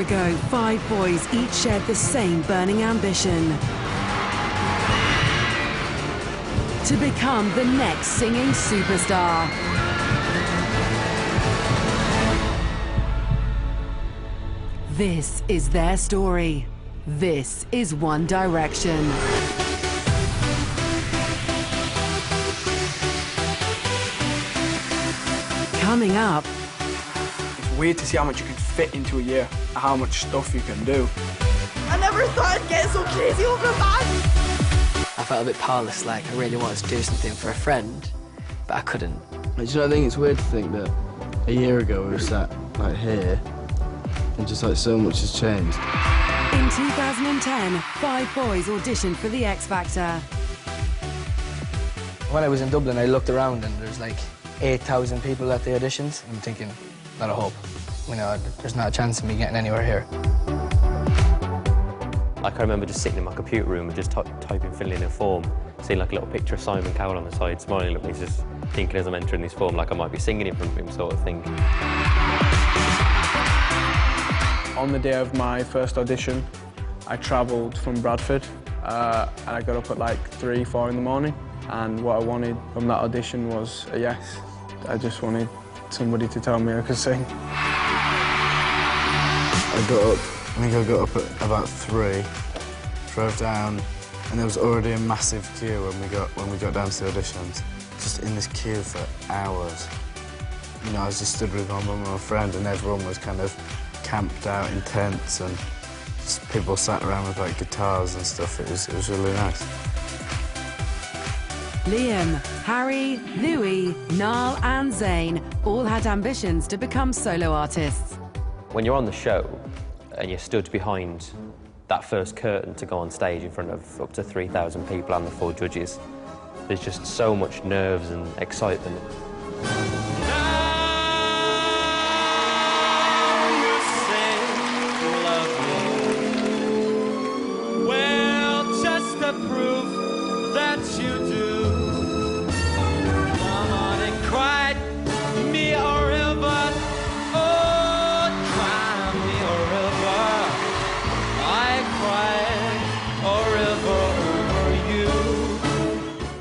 ago, 5 boys each shared the same burning ambition: to become the next singing superstar. This is their story. This is One Direction. Coming up. It's weird to see how much you can fit into a year, how much stuff you can do. I never thought I'd get so crazy over a band. I felt a bit powerless, like I really wanted to do something for a friend, but I couldn't. Do you know, I think it's weird to think that a year ago we were sat like here, and just like so much has changed. In 2010, 5 boys auditioned for the X Factor. When I was in Dublin, I looked around and there's like 8,000 people at the auditions. I'm thinking, not a hope. You know, there's not a chance of me getting anywhere here. Like, I remember just sitting in my computer room and just typing, filling in a form, seeing like a little picture of Simon Cowell on the side, smiling at me, just thinking as I'm entering this form, like I might be singing in front of him, sort of thing. On the day of my first audition, I travelled from Bradford, and I got up at like 3, 4 in the morning, and what I wanted from that audition was a yes. I just wanted somebody to tell me I could sing. I think I got up at about 3, drove down, and there was already a massive queue when we got down to the auditions. Just in this queue for hours. You know, I was just stood with my mum and my friend, and everyone was kind of camped out in tents, and just people sat around with like guitars and stuff. It was really nice. Liam, Harry, Louis, Niall and Zayn all had ambitions to become solo artists. When you're on the show and you're stood behind that first curtain to go on stage in front of up to 3,000 people and the 4 judges, there's just so much nerves and excitement.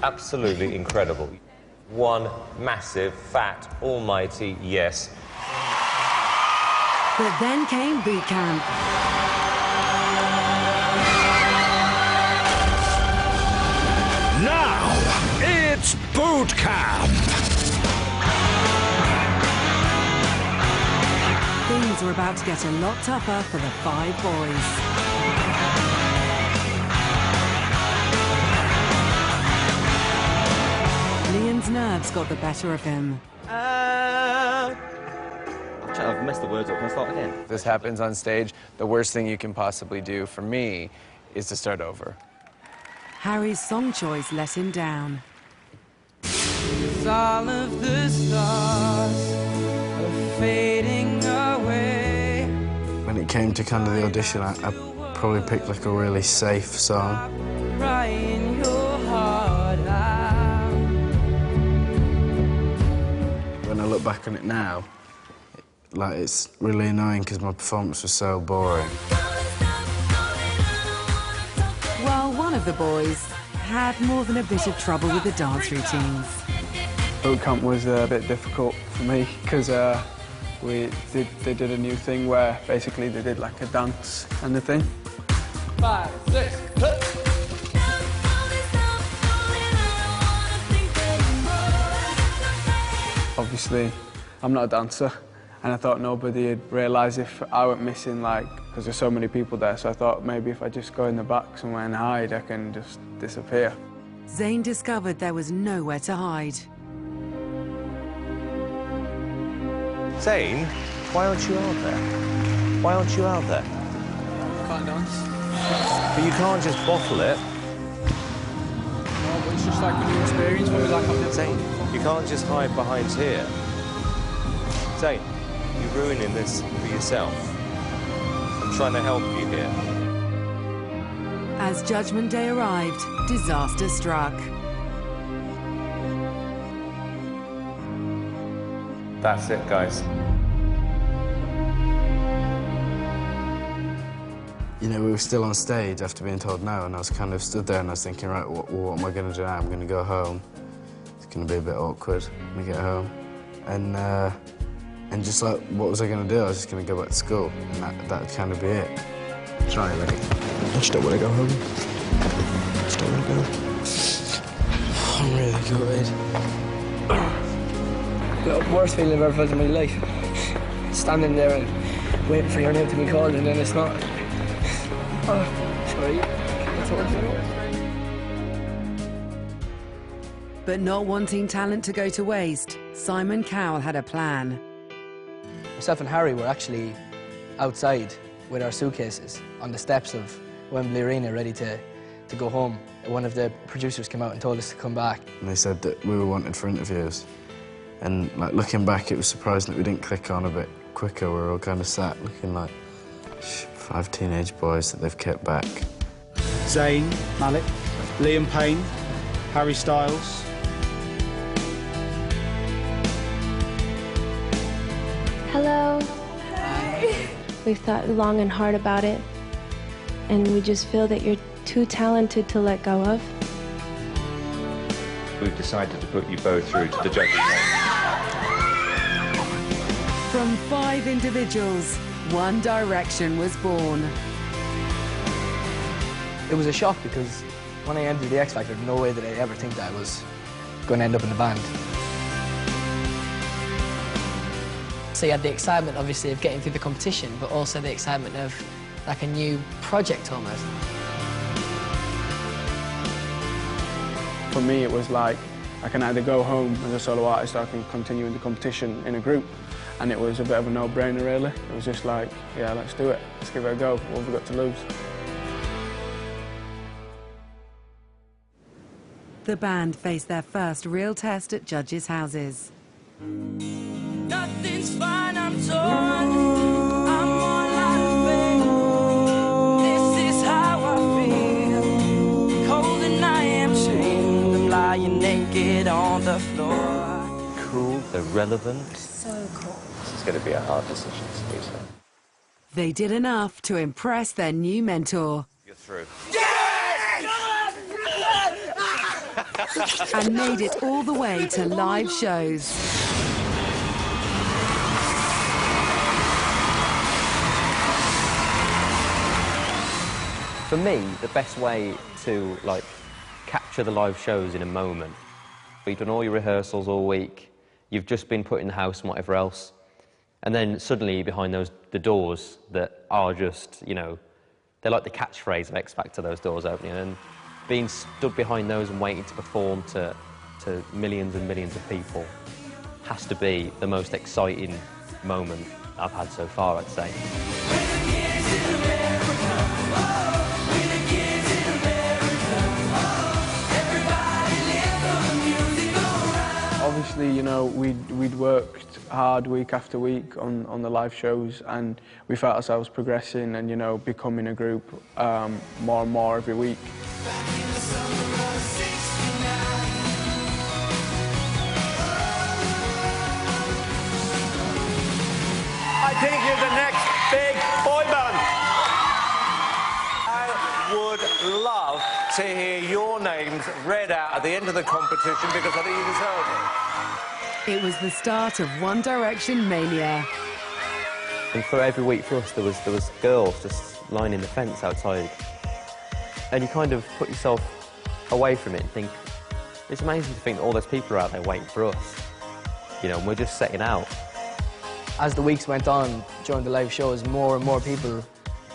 Absolutely incredible. One massive, fat, almighty yes. But then came boot camp. Now, it's boot camp! Things were about to get a lot tougher for the 5 boys. Liam's nerves got the better of him. I've messed the words up. Can I start again? If this happens on stage, the worst thing you can possibly do for me is to start over. Harry's song choice let him down. All of the stars are fading away. When it came to kind of the audition, I probably picked like a really safe song. Crying your heart out. When I look back on it now, like it's really annoying because my performance was so boring. Well, one of the boys had more than a bit of trouble with the dance routines. Boot camp was a bit difficult for me because they did a new thing where basically they did like a dance kind of thing. 5, 6, Obviously, I'm not a dancer, and I thought nobody would realise if I went missing, like, because there's so many people there, so I thought maybe if I just go in the back somewhere and hide, I can just disappear. Zayn discovered there was nowhere to hide. Zayn, why aren't you out there? Why aren't you out there? Can't dance. But you can't just bottle it. No, but it's just like a new experience for me, like I've never Zayn, you can't just hide behind here. Zayn, you're ruining this for yourself. I'm trying to help you here. As Judgment Day arrived, disaster struck. That's it, guys. you know, we were still on stage after being told no, and I was kind of stood there and I was thinking, right, what am I going to do now? I'm going to go home. It's going to be a bit awkward when we get home. And just like, what was I going to do? I was just going to go back to school, and that would kind of be it. Try, ready? I just don't want to go home. I just don't want to go. I'm really gutted. The worst feeling I've ever felt in my life. Standing there and waiting for your name to be called, and then it's not. Oh, sorry. That's all I'm doing. But not wanting talent to go to waste, Simon Cowell had a plan. Myself and Harry were actually outside with our suitcases on the steps of Wembley Arena, ready to go home. One of the producers came out and told us to come back. And they said that we were wanted for interviews. And like, looking back, it was surprising that we didn't click on a bit quicker. We were all kind of sat looking like 5 teenage boys that they've kept back. Zayn Malik, Liam Payne, Harry Styles. Hello. Hi. We've thought long and hard about it, and we just feel that you're too talented to let go of. We've decided to put you both through to the judges. From 5 individuals, One Direction was born. It was a shock because when I entered the X Factor, no way did I ever think that I was going to end up in the band. So you had the excitement, obviously, of getting through the competition, but also the excitement of like a new project almost. For me, it was like I can either go home as a solo artist or I can continue in the competition in a group. And it was a bit of a no-brainer, really. It was just like, yeah, let's do it. Let's give it a go. What have we got to lose? The band faced their first real test at judges' houses. Nothing's fine, I'm torn. I'm more like pain. This is how I feel. Cold and I am chained. I'm lying naked on the floor. Cool, irrelevant. So cool. This is going to be a hard decision to do so. They did enough to impress their new mentor. You're through. And made it all the way to live shows. For me, the best way to like capture the live shows in a moment, you've done all your rehearsals all week, you've just been put in the house and whatever else, and then suddenly you're behind the doors that are just, you know, they're like the catchphrase of X Factor, those doors opening, and being stood behind those and waiting to perform to millions and millions of people has to be the most exciting moment I've had so far, I'd say. Obviously, you know, we'd worked hard week after week on the live shows, and we felt ourselves progressing and, you know, becoming a group more and more every week. I think you're the next big boy band. I would love to hear your names read out at the end of the competition because I think you deserve it. It was the start of One Direction mania. And for every week for us, there was girls just lining the fence outside. And you kind of put yourself away from it and think, it's amazing to think that all those people are out there waiting for us. You know, and we're just setting out. As the weeks went on during the live shows, more and more people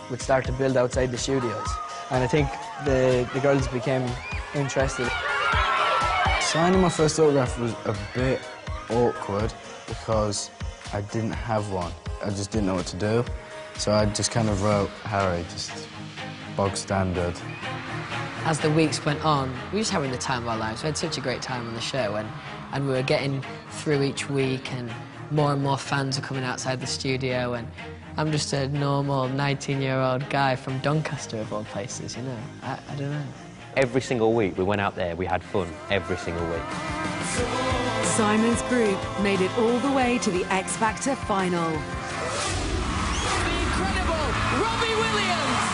would start to build outside the studios. And I think the girls became interested. Signing my first autograph was a bit awkward because I didn't have one. I just didn't know what to do. So I just kind of wrote Harry, just bog standard. As the weeks went on, we were just having the time of our lives. We had such a great time on the show, and we were getting through each week, and more fans were coming outside the studio, and I'm just a normal 19-year-old guy from Doncaster, of all places, you know. I don't know. Every single week we went out there, we had fun, every single week. Simon's group made it all the way to the X Factor final. The incredible Robbie Williams.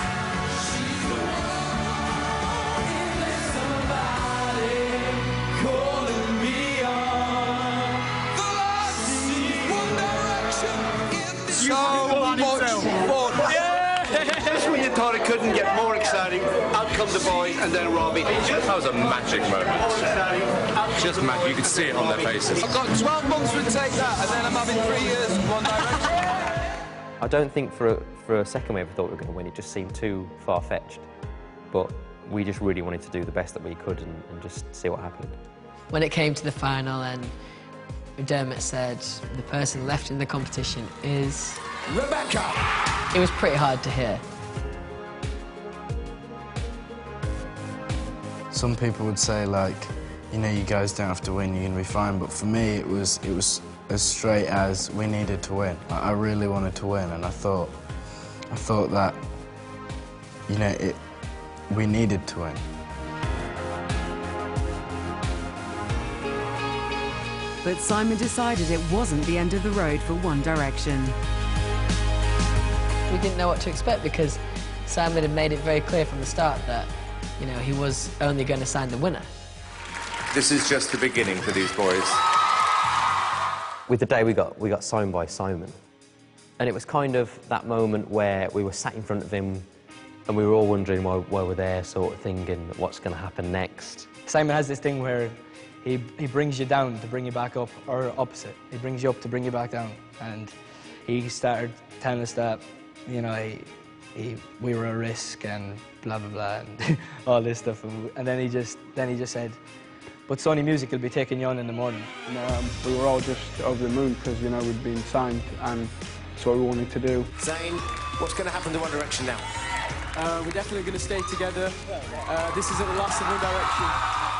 you thought it couldn't get more exciting. Out come the boys and then Robbie. That was a magic moment. Just magic. You could see it on their faces. I've got 12 months to take that, and then I'm having 3 years in One Direction. I don't think for a second we ever thought we were going to win. It just seemed too far-fetched. But we just really wanted to do the best that we could and just see what happened. When it came to the final and Dermot said the person left in the competition is... Rebecca! It was pretty hard to hear. Some people would say, like, you know, you guys don't have to win, you're going to be fine. But for me, it was as straight as we needed to win. I really wanted to win, and I thought that, you know, we needed to win. But Simon decided it wasn't the end of the road for One Direction. We didn't know what to expect because Simon had made it very clear from the start that, you know, he was only going to sign the winner. This is just the beginning for these boys. With the day we got signed by Simon. And it was kind of that moment where we were sat in front of him and we were all wondering why we're there, sort of thing, and what's going to happen next. Simon has this thing where he brings you down to bring you back up, or opposite. He brings you up to bring you back down. And he started telling us that, you know, we were a risk and blah, blah, blah, and all this stuff. And then he just said, but Sony Music will be taking you on in the morning. And, we were all just over the moon because, you know, we'd been signed and that's what we wanted to do. Zayn, what's going to happen to One Direction now? We're definitely going to stay together. This isn't the last of One Direction.